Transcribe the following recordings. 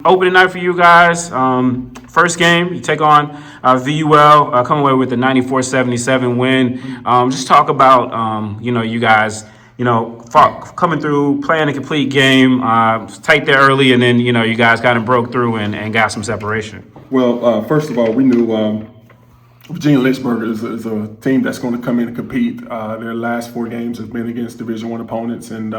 Opening night for you guys. First game, you take on VUL, come away with a 94-77 win. Just talk about, you guys, coming through, playing a complete game, tight there early, and then, you guys kind of broke through and got some separation. Well, first of all, we knew Virginia Lynchburg is a team that's going to come in and compete. Their last 4 games have been against Division I opponents, and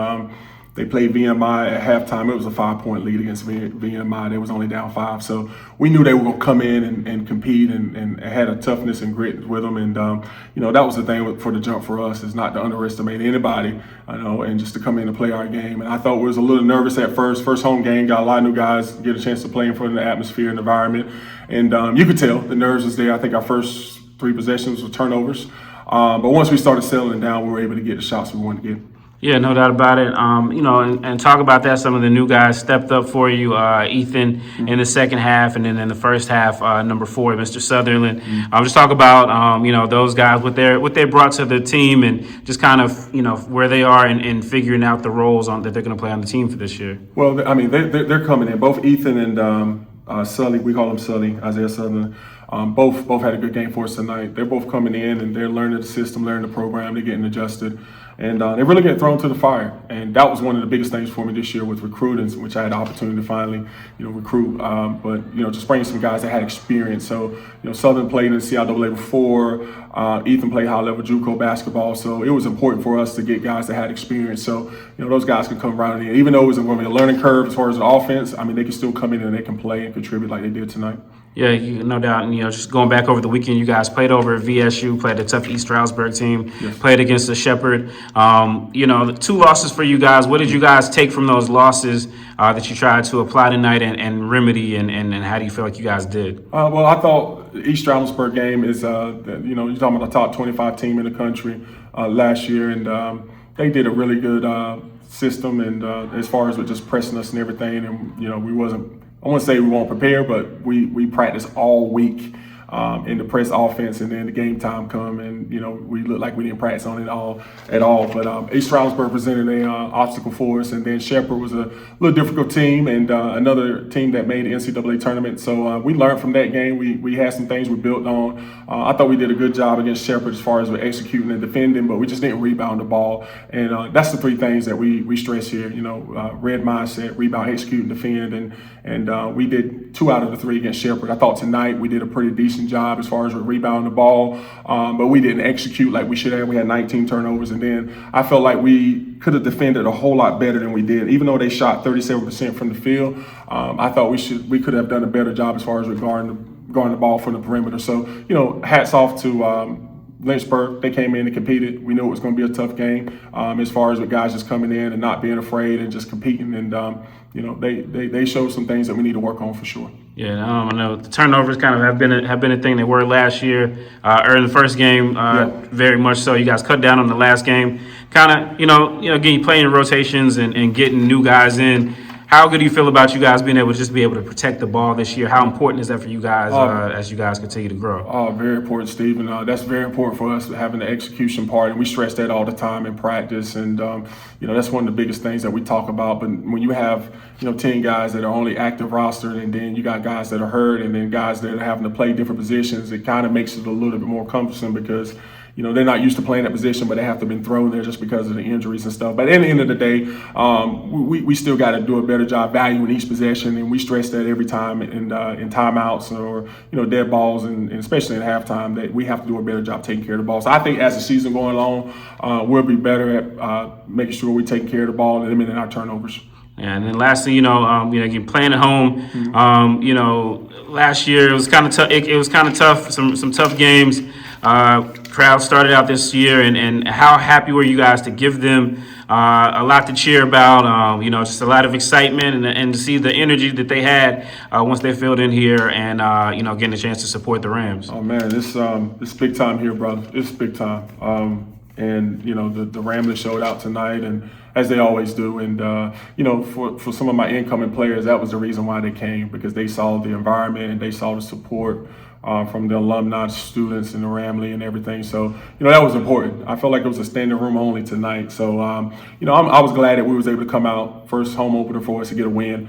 they played VMI at halftime. It was a 5-point lead against VMI. They was only down 5. So we knew they were going to come in and compete and had a toughness and grit with them. And, that was the thing for the jump for us, is not to underestimate anybody, and just to come in and play our game. And I thought we was a little nervous at first. First home game, got a lot of new guys, get a chance to play in front of the atmosphere and environment. And you could tell the nerves was there. I think our first 3 possessions were turnovers. But once we started settling down, we were able to get the shots we wanted to get. Yeah, no doubt about it. And talk about that. Some of the new guys stepped up for you. Ethan in the second half, and then in the first half, number 4, Mr. Sutherland. Just talk about those guys, what they brought to the team, and just kind of where they are in figuring out the roles that they're going to play on the team for this year. Well, I mean, they're coming in. Both Ethan and Sully, we call him Sully, Isaiah Sutherland. Both had a good game for us tonight. They're both coming in and they're learning the system, learning the program, they're getting adjusted. And they're really getting thrown to the fire. And that was one of the biggest things for me this year with recruiting, which I had the opportunity to finally, recruit. But just bringing some guys that had experience. So, Southern played in the CIAA before. Ethan played high-level JUCO basketball. So it was important for us to get guys that had experience. So, those guys could come right in. Even though it was going to be a learning curve as far as the offense, I mean, they can still come in and they can play and contribute like they did tonight. Yeah, no doubt. And, just going back over the weekend, you guys played over at VSU, played a tough East Stroudsburg team, Yes. Played against the Shepherd. The 2 losses for you guys. What did you guys take from those losses that you tried to apply tonight and remedy, and how do you feel like you guys did? Well, I thought the East Stroudsburg game is, you're talking about the top 25 team in the country last year, and they did a really good system, and as far as with just pressing us and everything, and, we wasn't, I wouldn't say we weren't prepared, but we practiced all week in the press offense, and then the game time come, and we looked like we didn't practice on it at all. But East Stroudsburg presented an obstacle for us, and then Shepherd was a little difficult team, and another team that made the NCAA tournament. So we learned from that game. We had some things we built on. I thought we did a good job against Shepherd as far as with executing and defending, but we just didn't rebound the ball. And that's the 3 things that we stress here. Red mindset, rebound, execute, and defend. And we did 2 out of the 3 against Shepherd. I thought tonight we did a pretty decent job as far as rebounding the ball, but we didn't execute like we should have. We had 19 turnovers, and then I felt like we could have defended a whole lot better than we did. Even though they shot 37% from the field, I thought we could have done a better job as far as guarding the ball from the perimeter. So, hats off to Lynchburg. They came in and competed. We knew it was going to be a tough game as far as with guys just coming in and not being afraid and just competing. And, they showed some things that we need to work on for sure. Yeah, I know the turnovers kind of have been a thing they were last year or in the first game, very much so. You guys cut down on the last game, kind of, getting playing rotations and getting new guys in. How good do you feel about you guys being able to protect the ball this year? How important is that for you guys as you guys continue to grow? Very important, Steve. And that's very important for us, having the execution part. And we stress that all the time in practice. And, that's one of the biggest things that we talk about. But when you have, 10 guys that are only active rostered, and then you got guys that are hurt, and then guys that are having to play different positions, it kind of makes it a little bit more cumbersome because they're not used to playing that position, but they have to been thrown there just because of the injuries and stuff. But at the end of the day, we still got to do a better job valuing each possession, and we stress that every time in timeouts or dead balls, and especially in halftime, that we have to do a better job taking care of the ball. So I think as the season going along, we'll be better at making sure we're taking care of the ball and limiting our turnovers. And then lastly, again, playing at home, last year it was kind of tough. It was kind of tough. Some tough games. Crowd started out this year, and how happy were you guys to give them a lot to cheer about? Just a lot of excitement and to see the energy that they had once they filled in here, and getting a chance to support the Rams. Oh man, this big time here, brother. It's big time. And the Ramblers showed out tonight, and as they always do. And you know, for some of my incoming players, that was the reason why they came, because they saw the environment and they saw the support from the alumni, students, and the Ramley and everything. So, you know, that was important. I felt like it was a standing room only tonight. So, you know, I was glad that we was able to come out, first home opener for us, to get a win,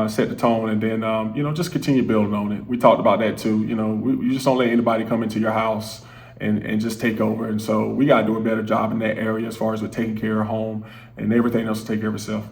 set the tone, and then, you know, just continue building on it. We talked about that too. You know, you just don't let anybody come into your house and just take over. And so we got to do a better job in that area as far as with taking care of home, and everything else to take care of itself.